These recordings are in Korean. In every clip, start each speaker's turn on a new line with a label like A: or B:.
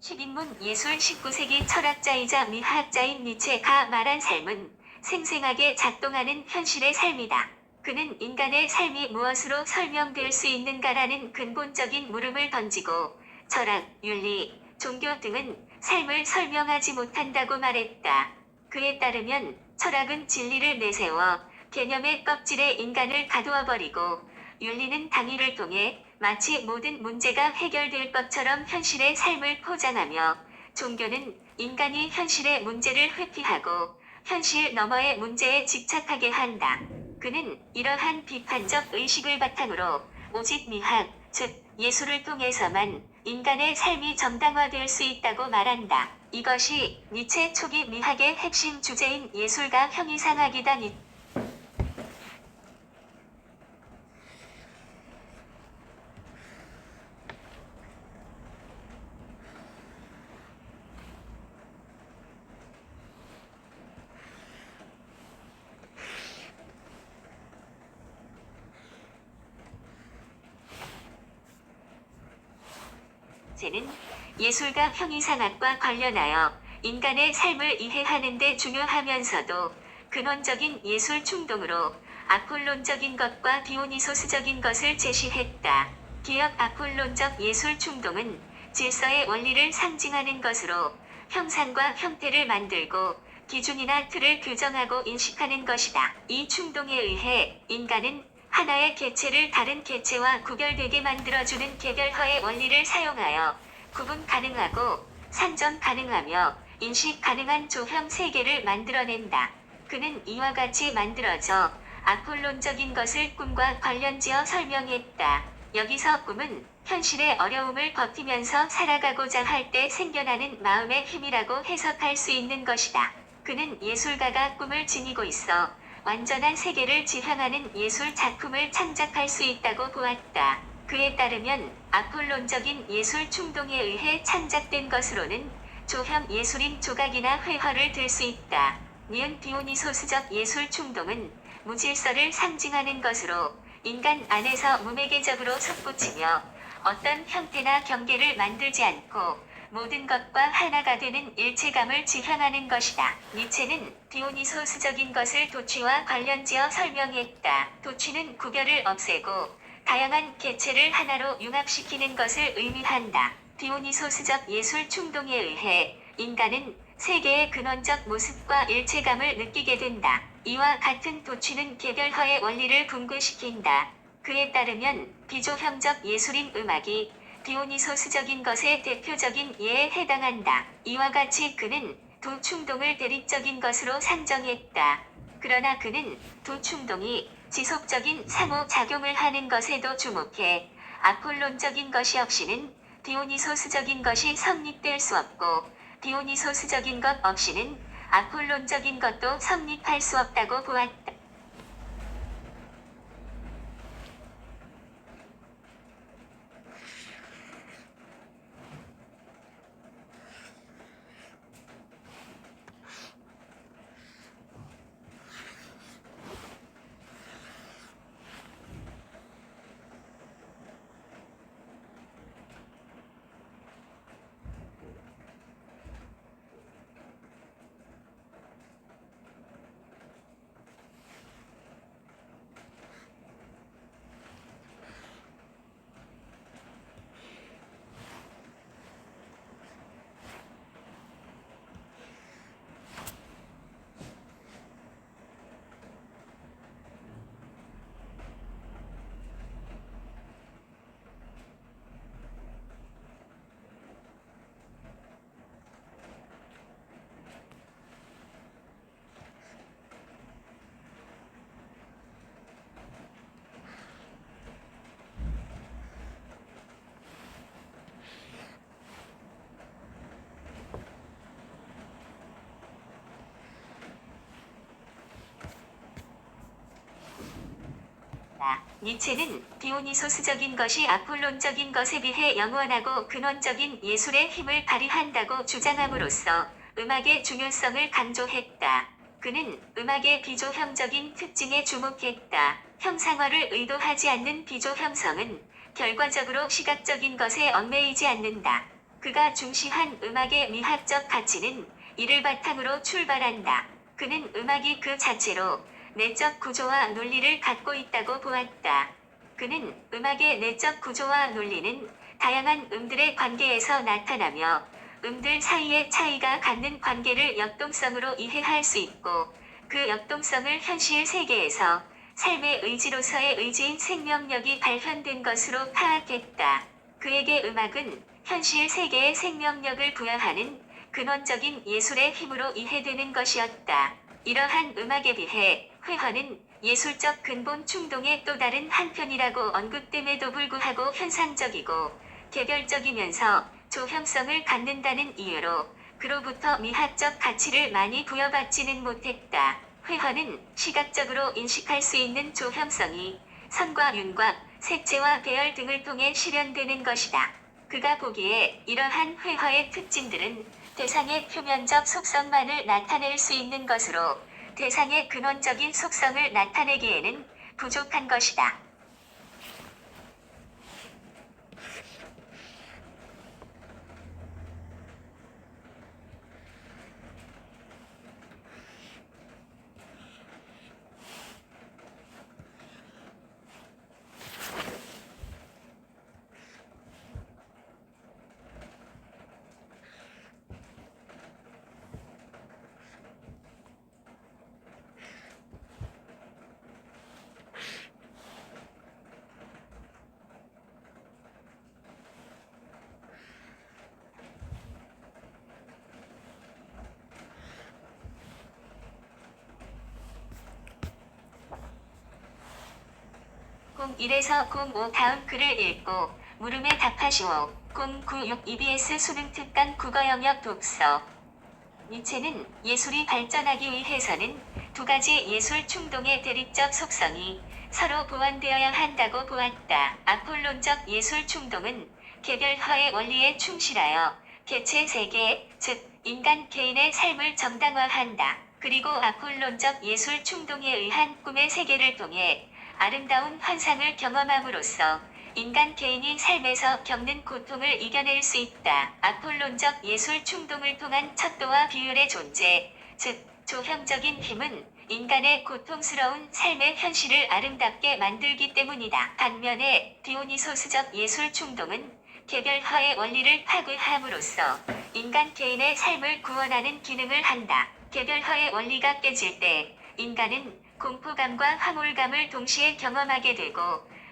A: 10인문 예술 19세기 철학자이자 미학자인 니체가 말한 삶은 생생하게 작동하는 현실의 삶이다. 그는 인간의 삶이 무엇으로 설명될 수 있는가라는 근본적인 물음을 던지고 철학, 윤리, 종교 등은 삶을 설명하지 못한다고 말했다. 그에 따르면 철학은 진리를 내세워 개념의 껍질에 인간을 가두어버리고 윤리는 당위를 통해 마치 모든 문제가 해결될 것처럼 현실의 삶을 포장하며 종교는 인간이 현실의 문제를 회피하고 현실 너머의 문제에 집착하게 한다. 그는 이러한 비판적 의식을 바탕으로 오직 미학, 즉 예술을 통해서만 인간의 삶이 정당화될 수 있다고 말한다. 이것이 니체 초기 미학의 핵심 주제인 예술가 형이상학이다. 는 예술가 형이상학과 관련하여 인간의 삶을 이해하는 데 중요하면서도 근원적인 예술 충동으로 아폴론적인 것과 디오니소스적인 것을 제시했다. 기역 아폴론적 예술 충동은 질서의 원리를 상징하는 것으로 형상과 형태를 만들고 기준이나 틀을 규정하고 인식하는 것이다. 이 충동에 의해 인간은 하나의 개체를 다른 개체와 구별되게 만들어주는 개별화의 원리를 사용하여 구분 가능하고 산정 가능하며 인식 가능한 조형 세계를 만들어낸다. 그는 이와 같이 만들어져 아폴론적인 것을 꿈과 관련지어 설명했다. 여기서 꿈은 현실의 어려움을 버티면서 살아가고자 할 때 생겨나는 마음의 힘이라고 해석할 수 있는 것이다. 그는 예술가가 꿈을 지니고 있어 완전한 세계를 지향하는 예술 작품을 창작할 수 있다고 보았다. 그에 따르면 아폴론적인 예술 충동에 의해 창작된 것으로는 조형 예술인 조각이나 회화를 들 수 있다. 니은 디오니소스적 예술 충동은 무질서를 상징하는 것으로 인간 안에서 무매개적으로 솟구치며 어떤 형태나 경계를 만들지 않고 모든 것과 하나가 되는 일체감을 지향하는 것이다. 니체는 디오니소스적인 것을 도취와 관련지어 설명했다. 도취는 구별을 없애고 다양한 개체를 하나로 융합시키는 것을 의미한다. 디오니소스적 예술 충동에 의해 인간은 세계의 근원적 모습과 일체감을 느끼게 된다. 이와 같은 도취는 개별화의 원리를 붕괴시킨다. 그에 따르면 비조형적 예술인 음악이 디오니소스적인 것의 대표적인 예에 해당한다. 이와 같이 그는 도충동을 대립적인 것으로 상정했다. 그러나 그는 도충동이 지속적인 상호작용을 하는 것에도 주목해 아폴론적인 것이 없이는 디오니소스적인 것이 성립될 수 없고 디오니소스적인 것 없이는 아폴론적인 것도 성립할 수 없다고 보았다. 니체는 디오니소스적인 것이 아폴론적인 것에 비해 영원하고 근원적인 예술의 힘을 발휘한다고 주장함으로써 음악의 중요성을 강조했다. 그는 음악의 비조형적인 특징에 주목했다. 형상화를 의도하지 않는 비조형성은 결과적으로 시각적인 것에 얽매이지 않는다. 그가 중시한 음악의 미학적 가치는 이를 바탕으로 출발한다. 그는 음악이 그 자체로 내적 구조와 논리를 갖고 있다고 보았다. 그는 음악의 내적 구조와 논리는 다양한 음들의 관계에서 나타나며 음들 사이의 차이가 갖는 관계를 역동성으로 이해할 수 있고 그 역동성을 현실 세계에서 삶의 의지로서의 의지인 생명력이 발현된 것으로 파악했다. 그에게 음악은 현실 세계의 생명력을 부여하는 근원적인 예술의 힘으로 이해되는 것이었다. 이러한 음악에 비해 회화는 예술적 근본 충동의 또 다른 한편이라고 언급됨에도 불구하고 현상적이고 개별적이면서 조형성을 갖는다는 이유로 그로부터 미학적 가치를 많이 부여받지는 못했다. 회화는 시각적으로 인식할 수 있는 조형성이 선과 윤곽, 색채와 배열 등을 통해 실현되는 것이다. 그가 보기에 이러한 회화의 특징들은 대상의 표면적 속성만을 나타낼 수 있는 것으로 대상의 근원적인 속성을 나타내기에는 부족한 것이다. 공 1에서 공 5 다음 글을 읽고 물음에 답하시오. 096 EBS 수능 특강 국어 영역 독서. 니체는 예술이 발전하기 위해서는 두 가지 예술 충동의 대립적 속성이 서로 보완되어야 한다고 보았다. 아폴론적 예술 충동은 개별화의 원리에 충실하여 개체 세계, 즉 인간 개인의 삶을 정당화한다. 그리고 아폴론적 예술 충동에 의한 꿈의 세계를 통해 아름다운 환상을 경험함으로써 인간 개인이 삶에서 겪는 고통을 이겨낼 수 있다. 아폴론적 예술 충동을 통한 척도와 비율의 존재, 즉 조형적인 힘은 인간의 고통스러운 삶의 현실을 아름답게 만들기 때문이다. 반면에 디오니소스적 예술 충동은 개별화의 원리를 파괴함으로써 인간 개인의 삶을 구원하는 기능을 한다. 개별화의 원리가 깨질 때 인간은 공포감과 화몰감을 동시에 경험하게 되고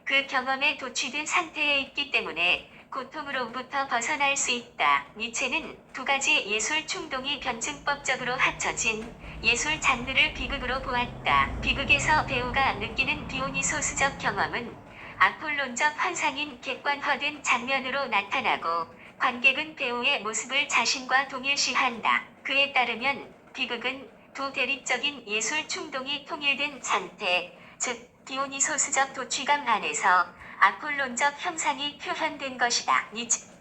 A: 그 경험에 도취된 상태에 있기 때문에 고통으로부터 벗어날 수 있다. 니체는 두 가지 예술 충동이 변증법적으로 합쳐진 예술 장르를 비극으로 보았다. 비극에서 배우가 느끼는 디오니소스적 경험은 아폴론적 환상인 객관화된 장면으로 나타나고 관객은 배우의 모습을 자신과 동일시한다. 그에 따르면 비극은 두 대립적인 예술 충동이 통일된 상태, 즉 디오니소스적 도취감 안에서 아폴론적 형상이 표현된 것이다. 니체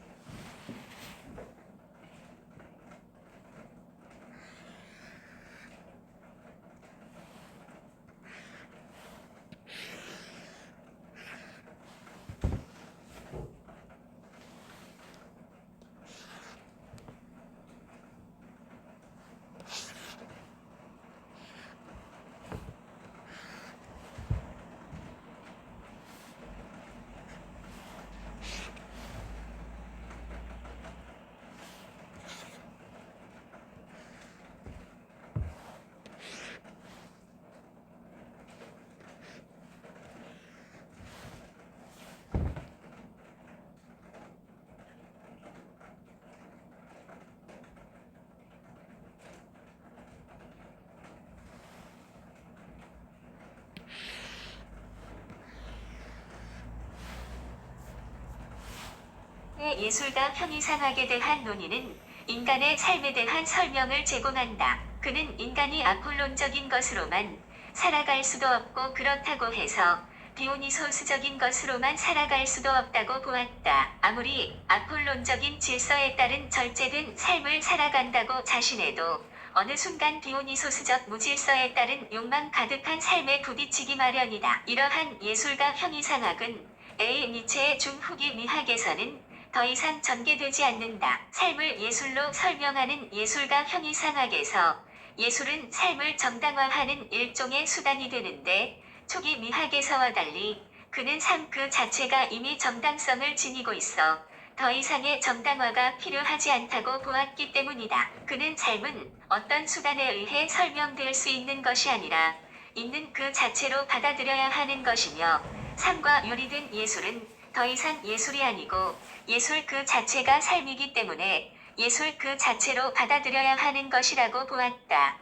A: 예술가 형이상학에 대한 논의는 인간의 삶에 대한 설명을 제공한다. 그는 인간이 아폴론적인 것으로만 살아갈 수도 없고 그렇다고 해서 디오니소스적인 것으로만 살아갈 수도 없다고 보았다. 아무리 아폴론적인 질서에 따른 절제된 삶을 살아간다고 자신해도 어느 순간 디오니소스적 무질서에 따른 욕망 가득한 삶에 부딪히기 마련이다. 이러한 예술가 형이상학은 A. 니체의 중후기 미학에서는 더 이상 전개되지 않는다. 삶을 예술로 설명하는 예술가 형이상학에서 예술은 삶을 정당화하는 일종의 수단이 되는데 초기 미학에서와 달리 그는 삶 그 자체가 이미 정당성을 지니고 있어 더 이상의 정당화가 필요하지 않다고 보았기 때문이다. 그는 삶은 어떤 수단에 의해 설명될 수 있는 것이 아니라 있는 그 자체로 받아들여야 하는 것이며 삶과 요리된 예술은 더 이상 예술이 아니고 예술 그 자체가 삶이기 때문에 예술 그 자체로 받아들여야 하는 것이라고 보았다.